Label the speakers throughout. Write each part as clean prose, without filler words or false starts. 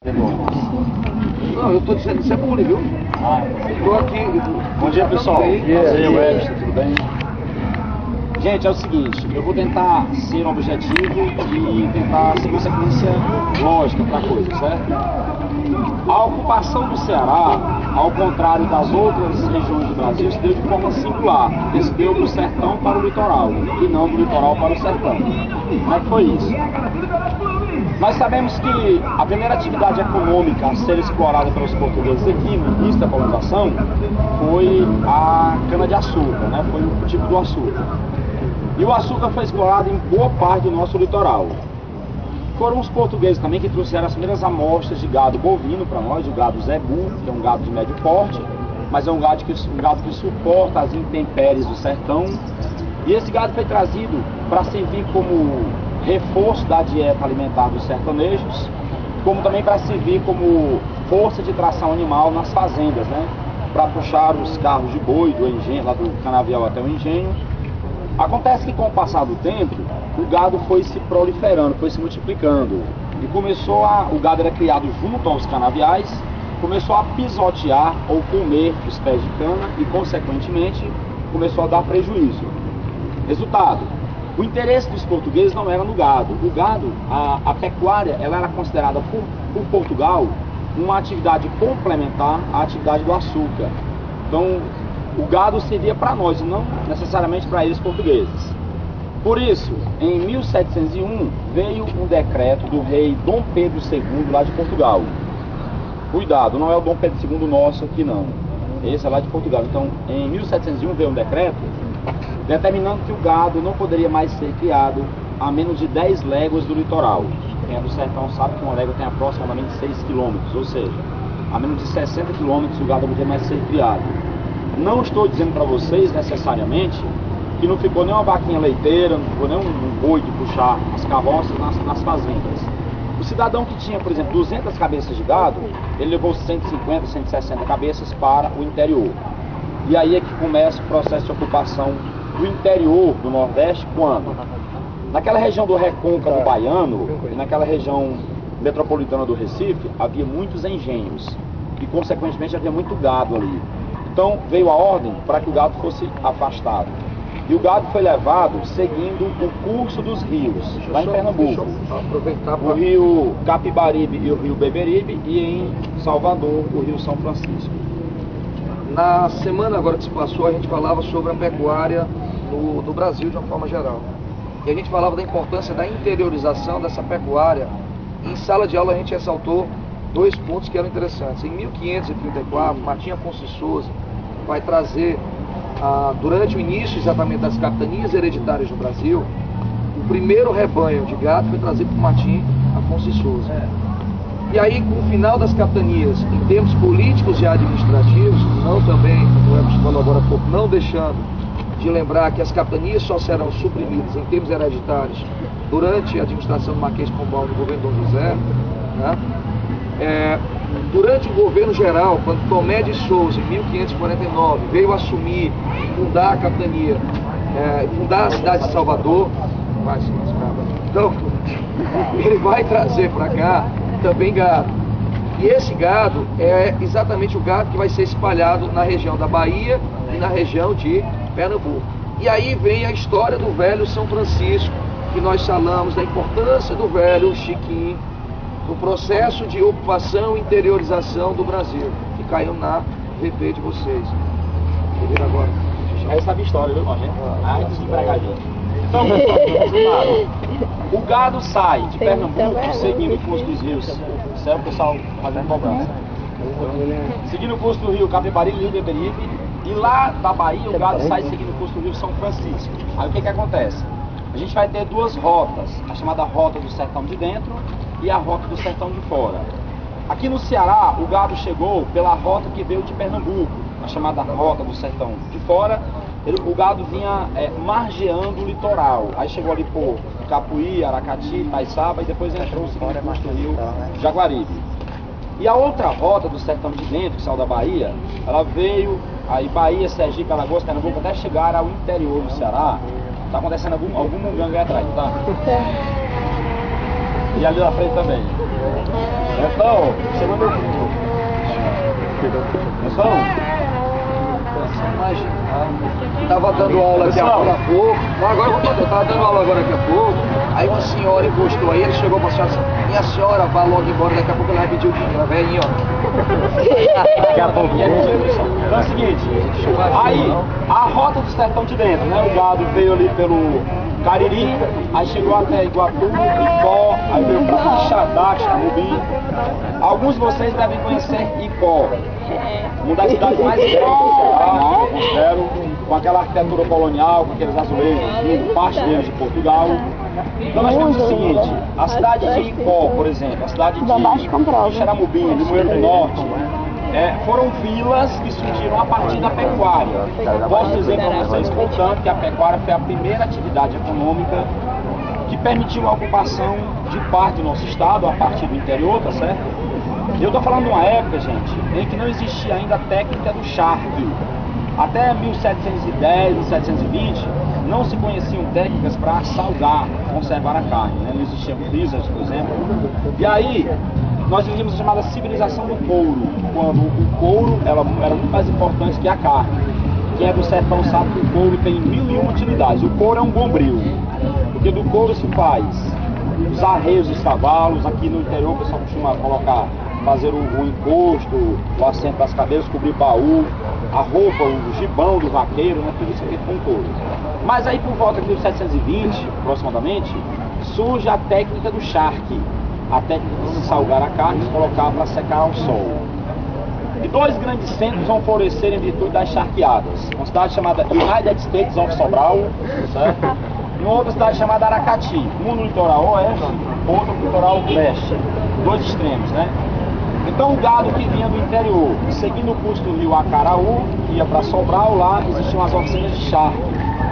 Speaker 1: Não, eu tô dizendo que isso é bullying, viu? Tô aqui.
Speaker 2: Bom dia, pessoal. Prazer, Webster, tudo bem? Gente, é o seguinte, eu vou tentar ser objetivo e tentar ser uma sequência lógica para a coisa, certo? A ocupação do Ceará, ao contrário das outras regiões do Brasil, se deu de forma singular. Ele se deu do sertão para o litoral, e não do litoral para o sertão. Como é que foi isso? Nós sabemos que a primeira atividade econômica a ser explorada pelos portugueses aqui no início da colonização foi a cana-de-açúcar, né? Foi o cultivo do açúcar. E o açúcar foi explorado em boa parte do nosso litoral. Foram os portugueses também que trouxeram as primeiras amostras de gado bovino para nós, o gado zebu, que é um gado de médio porte, mas é um gado que suporta as intempéries do sertão. E esse gado foi trazido para servir como reforço da dieta alimentar dos sertanejos, como também para servir como força de tração animal nas fazendas, né? Para puxar os carros de boi do engenho, lá do canavial até o engenho. Acontece que com o passar do tempo, o gado foi se proliferando, foi se multiplicando. E o gado era criado junto aos canaviais, começou a pisotear ou comer os pés de cana e, consequentemente, começou a dar prejuízo. Resultado, o interesse dos portugueses não era no gado. O gado, a pecuária, ela era considerada por Portugal uma atividade complementar à atividade do açúcar. Então, o gado servia para nós e não necessariamente para eles portugueses. Por isso, em 1701, veio um decreto do rei Dom Pedro II lá de Portugal. Cuidado, não é o Dom Pedro II nosso aqui não. Esse é lá de Portugal. Então, em 1701 veio um decreto determinando que o gado não poderia mais ser criado a menos de 10 léguas do litoral. Quem é do sertão sabe que uma légua tem aproximadamente 6 quilômetros, ou seja, a menos de 60 quilômetros o gado não poderia mais ser criado. Não estou dizendo para vocês necessariamente que não ficou nem uma vaquinha leiteira, não ficou nem um boi de puxar as carroças nas fazendas. O cidadão que tinha, por exemplo, 200 cabeças de gado, ele levou 150, 160 cabeças para o interior. E aí é que começa o processo de ocupação do interior do Nordeste, quando? Naquela região do Recôncavo Baiano e naquela região metropolitana do Recife, havia muitos engenhos e, consequentemente, havia muito gado ali. Então, veio a ordem para que o gado fosse afastado. E o gado foi levado seguindo o curso dos rios, lá em Pernambuco. O rio Capibaribe e o rio Beberibe, e em Salvador, o rio São Francisco.
Speaker 1: Na semana agora que se passou, a gente falava sobre a pecuária no Brasil de uma forma geral. E a gente falava da importância da interiorização dessa pecuária. Em sala de aula a gente ressaltou dois pontos que eram interessantes. Em 1534, Martim Afonso de Souza vai trazer, durante o início exatamente das capitanias hereditárias do Brasil, o primeiro rebanho de gado foi trazido por Martim Afonso de Souza. E aí, com o final das capitanias, em termos políticos e administrativos, não também, como é que falou agora há pouco, não deixando de lembrar que as capitanias só serão suprimidas em termos hereditários durante a administração do Marquês de Pombal no governo Dom José, né? Durante o governo geral, quando Tomé de Souza, em 1549, veio assumir, fundar a capitania, fundar a cidade de Salvador, então, ele vai trazer para cá também gado. E esse gado é exatamente o gado que vai ser espalhado na região da Bahia e na região de Pernambuco. E aí vem a história do velho São Francisco, que nós falamos da importância do velho Chiquinho, no processo de ocupação e interiorização do Brasil, que caiu na VP de vocês. Entendeu agora?
Speaker 2: Aí sabe a história, viu, gente? Ai, desempregar a gente. Então, o gado sai de Pernambuco, seguindo o curso dos rios. Isso é o pessoal fazendo cobrança. Seguindo o curso do rio Capibaribe e rio Beberibe. E lá da Bahia, o gado sai seguindo o curso do rio São Francisco. Aí o que acontece? A gente vai ter duas rotas, a chamada rota do sertão de dentro e a rota do sertão de fora. Aqui no Ceará, o gado chegou pela rota que veio de Pernambuco, a chamada rota do sertão de fora. O gado vinha margeando o litoral. Aí chegou ali por Capuí, Aracati, Itaiçaba e depois entrou seguindo o curso do rio Jaguaribe. E a outra rota do sertão de dentro, que saiu da Bahia, ela veio aí Bahia, Sergipe, Alagoas, Pernambuco, até chegar ao interior do Ceará. Tá acontecendo algum munganga aí atrás, tá? E ali na frente também. Então, chegou meu filho. Pessoal?
Speaker 1: Imagina, tava dando aula aqui agora há pouco. Agora eu vou contar, eu tava dando aula agora daqui a pouco. Aí uma senhora encostou aí, ele chegou pra senhora e disse: minha senhora, vá logo embora, daqui a pouco ela vai pedir o dinheiro. A velhinha, ó.
Speaker 2: Daqui a pouco. Então é o seguinte, aí a rota do sertão de dentro, né? O gado veio ali pelo Cariri, aí chegou até Iguatu, Icó, aí veio para Quixadá, Xamubi. Alguns de vocês devem conhecer Icó, uma das cidades mais velhas do Ceará, eu considero, com aquela arquitetura colonial, com aqueles azulejos, parte deles de Portugal. Então nós temos o seguinte, a cidade de Icó, por exemplo, a cidade de Xaramubim, de Moeiro do Norte, foram vilas que surgiram a partir da pecuária. Posso dizer para vocês, portanto, que a pecuária foi a primeira atividade econômica que permitiu a ocupação de parte do nosso estado, a partir do interior, tá certo? Eu estou falando de uma época, gente, em que não existia ainda a técnica do charque. Até 1710, 1720, não se conheciam técnicas para salgar, conservar a carne, né? Não existiam freezers, por exemplo. E aí, nós vivíamos a chamada civilização do couro, quando o couro era muito mais importante que a carne. Quem é do sertão sabe que o couro tem 1001 utilidades. O couro é um bombril, porque do couro se faz os arreios dos cavalos. Aqui no interior o pessoal costuma fazer o encosto, o assento das cadeiras, cobrir baú, a roupa, o gibão do vaqueiro, né? Tudo isso aqui com couro. Mas aí por volta de 1720, aproximadamente, surge a técnica do charque. A técnica de se salgar a carne e colocar para secar ao sol. E dois grandes centros vão florescer em virtude das charqueadas. Uma cidade chamada United States of Sobral, certo? E uma outra cidade chamada Aracati. Um no litoral oeste, outro no litoral leste. Dois extremos, né? Então o gado que vinha do interior, seguindo o curso do rio Acaraú, que ia para Sobral, lá existiam as oficinas de charque.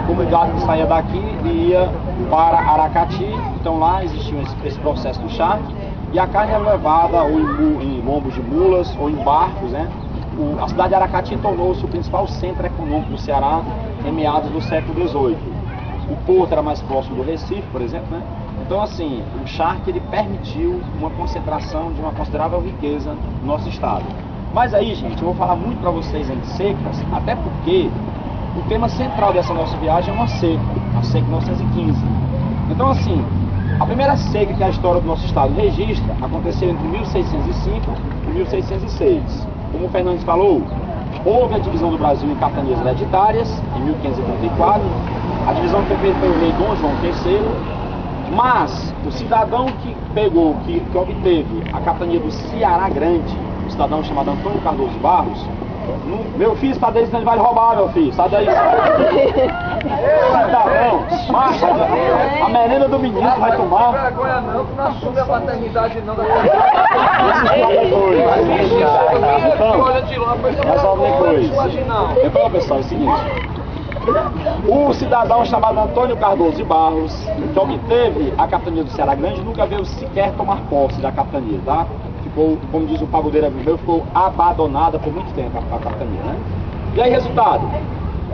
Speaker 2: Como o gado que saía daqui e ia para Aracati, então lá existia esse processo do charque, e a carne era levada ou em lombos de mulas ou em barcos, né? A cidade de Aracati tornou-se o principal centro econômico do Ceará em meados do século XVIII. O porto era mais próximo do Recife, por exemplo, né? Então assim, o charque ele permitiu uma concentração de uma considerável riqueza no nosso estado. Mas aí, gente, eu vou falar muito para vocês em secas, até porque o tema central dessa nossa viagem é uma seca, a seca 1915. Então assim, a primeira seca que a história do nosso estado registra aconteceu entre 1605 e 1606. Como o Fernandes falou, houve a divisão do Brasil em capitanias hereditárias, em 1534. A divisão foi feita pelo rei Dom João III, mas o cidadão que obteve a capitania do Ceará Grande, um cidadão chamado Antônio Cardoso de Barros, meu filho, está daí, senão ele vai roubar, meu filho, sai daí. Cidadão, marcha, a merenda do menino vai tomar.
Speaker 1: Não tem vergonha não, tu não assume a paternidade não.
Speaker 2: Então, pessoal, é o seguinte. O cidadão chamado Antônio Cardoso de Barros, que obteve a capitania do Ceará Grande, nunca veio sequer tomar posse da capitania, tá? Ficou, como diz o pagodeiro meu, ficou abandonada por muito tempo a capitania, né? E aí, resultado,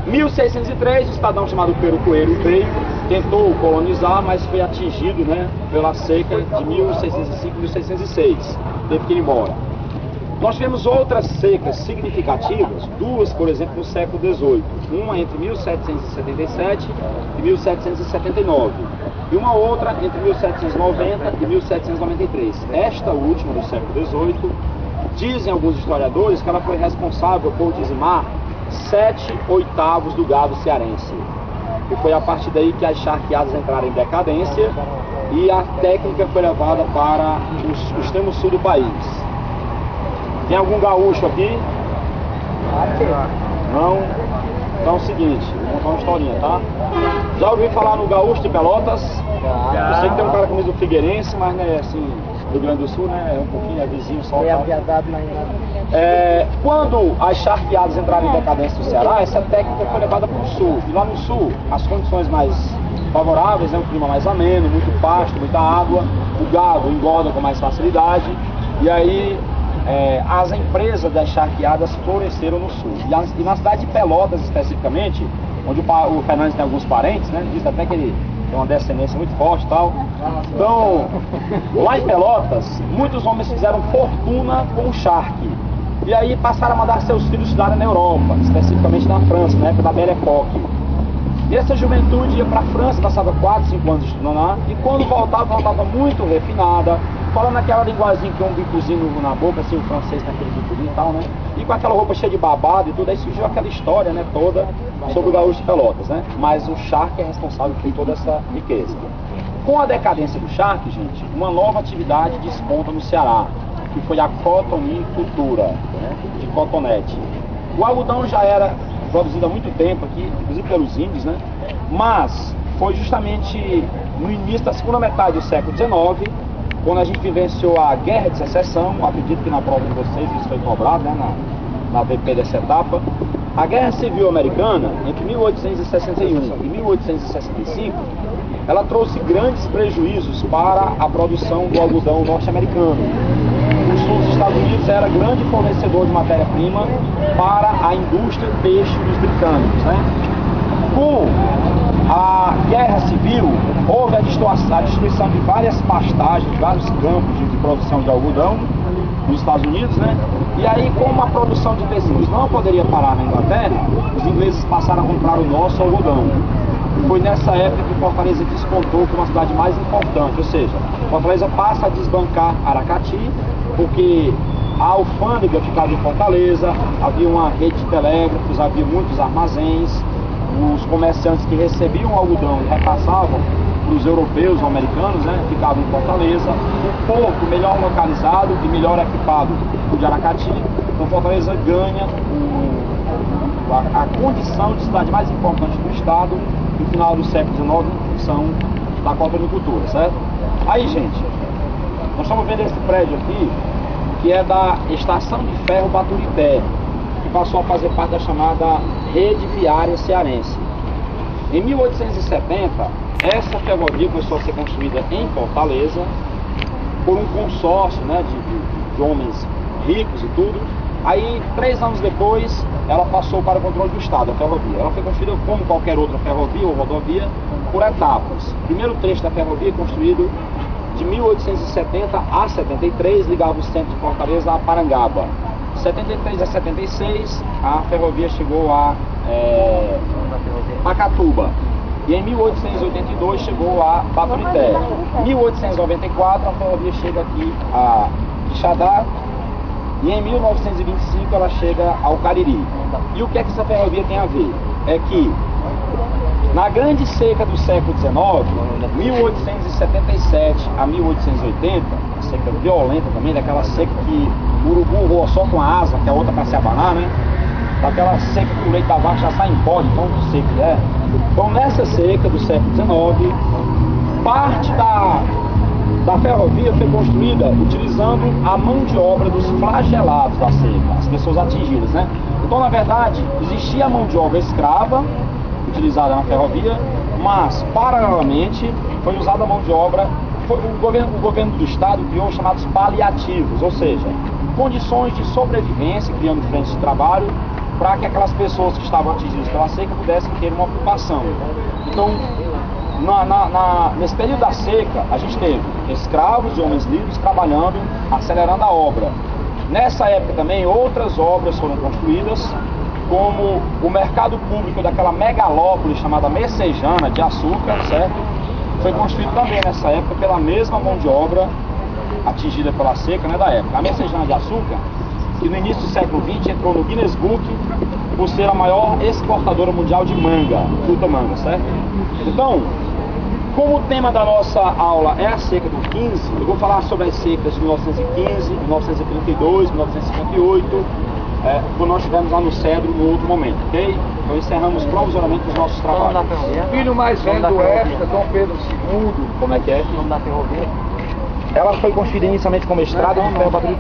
Speaker 2: 1603, um cidadão chamado Pero Coelho veio, tentou colonizar, mas foi atingido, né, pela seca de 1605 e 1606, teve que ir embora. Nós tivemos outras secas significativas, duas, por exemplo, no século XVIII, uma entre 1777 e 1779, e uma outra entre 1790 e 1793. Esta última, do século XVIII, dizem alguns historiadores que ela foi responsável por dizimar 7/8 do gado cearense. E foi a partir daí que as charqueadas entraram em decadência e a técnica foi levada para o extremo sul do país. Tem algum gaúcho aqui? Não? Então é o seguinte, vou contar uma historinha, tá? Já ouviu falar no gaúcho de Pelotas? Eu sei que tem um cara com o Figueirense, mas né, assim, Rio Grande do Sul, né? É um pouquinho, é vizinho só. Quando as charqueadas entraram em decadência do Ceará, essa técnica foi levada para o sul. E lá no sul, as condições mais favoráveis, né? Um clima mais ameno, muito pasto, muita água, o gado engorda com mais facilidade. E aí as empresas das charqueadas floresceram no sul. E na cidade de Pelotas, especificamente, onde o Fernandes tem alguns parentes, né? Diz até que ele tem uma descendência muito forte e tal. Então, lá em Pelotas, muitos homens fizeram fortuna com o charque. E aí passaram a mandar seus filhos estudarem na Europa, especificamente na França, na época da Belle Époque. E essa juventude ia para a França, passava 4, 5 anos estudando lá, e quando voltava muito refinada, falando aquela linguagem que um bicozinho na boca, assim, o francês naquele bicozinho e tal, né? E com aquela roupa cheia de babado e tudo, aí surgiu aquela história, né, toda sobre o gaúcho de Pelotas, né? Mas o charque é responsável por toda essa riqueza. Com a decadência do charque, gente, uma nova atividade desponta no Ceará, que foi a cotonicultura, né, de cotonete. O algodão já era produzido há muito tempo aqui, inclusive pelos índios, né? Mas foi justamente no início da segunda metade do século XIX, quando a gente vivenciou a Guerra de Secessão. Acredito que na prova de vocês isso foi cobrado, né, na VP dessa etapa. A Guerra Civil Americana, entre 1861 e 1865, ela trouxe grandes prejuízos para a produção do algodão norte-americano. Os Estados Unidos era grande fornecedor de matéria-prima para a indústria têxtil dos britânicos, né? Com a Guerra Civil, houve a destruição de várias pastagens, vários campos de produção de algodão nos Estados Unidos, né? E aí, como a produção de tecidos não poderia parar na Inglaterra, os ingleses passaram a comprar o nosso algodão. Foi nessa época que Fortaleza despontou como uma cidade mais importante, ou seja, Fortaleza passa a desbancar Aracati, porque a alfândega ficava em Fortaleza, havia uma rede de telégrafos, havia muitos armazéns, os comerciantes que recebiam o algodão e repassavam para os europeus ou americanos, né, ficavam em Fortaleza. O porto melhor localizado e melhor equipado, o de Aracati. Então Fortaleza ganha a condição de cidade mais importante do estado no final do século XIX, em função da cotonicultura, certo? Aí, gente, nós estamos vendo esse prédio aqui, que é da Estação de Ferro Baturité, que passou a fazer parte da chamada Rede Viária Cearense. Em 1870, essa ferrovia começou a ser construída em Fortaleza por um consórcio, né, de homens ricos e tudo. Aí, 3 anos depois, ela passou para o controle do Estado, a ferrovia. Ela foi construída como qualquer outra ferrovia ou rodovia, por etapas. O primeiro trecho da ferrovia construído de 1870 a 73, ligava o centro de Fortaleza a Parangaba. De 73 a 76, a ferrovia chegou a Pacatuba. E em 1882 chegou a Baturité. Em 1894 a ferrovia chega aqui a Quixadá. E em 1925 ela chega ao Cariri. E o que é que essa ferrovia tem a ver? É que na grande seca do século XIX, 1877 a 1880, uma seca violenta também, daquela seca que o urubu voa só com a asa, que é outra para se abanar, né? Daquela seca que o leite da vaca já sai em pó, de tão seco que é. Então nessa seca do século XIX, parte da ferrovia foi construída utilizando a mão de obra dos flagelados da seca, as pessoas atingidas, né? Então, na verdade, existia a mão de obra escrava utilizada na ferrovia, mas, paralelamente, foi usada a mão de obra, o governo do estado criou os chamados paliativos, ou seja, condições de sobrevivência, criando frentes de trabalho, para que aquelas pessoas que estavam atingidas pela seca pudessem ter uma ocupação. Então, nesse período da seca, a gente teve escravos e homens livres trabalhando, acelerando a obra. Nessa época também, outras obras foram construídas, como o mercado público daquela megalópole chamada Messejana de açúcar, certo? Foi construído também nessa época pela mesma mão de obra atingida pela seca, né, da época. A Messejana de açúcar, que no início do século XX entrou no Guinness Book por ser a maior exportadora mundial de manga, fruta manga, certo? Então, como o tema da nossa aula é a seca do 15, eu vou falar sobre as secas de 1915, 1932, 1958, quando nós estivemos lá no Cedro no outro momento, ok? Então encerramos provisoriamente os nossos trabalhos.
Speaker 1: Filho mais velho do Éfita, Dom Pedro II.
Speaker 2: Como é que é?
Speaker 3: O nome da ferrovia?
Speaker 2: Ela foi construída inicialmente como estrada de ferro.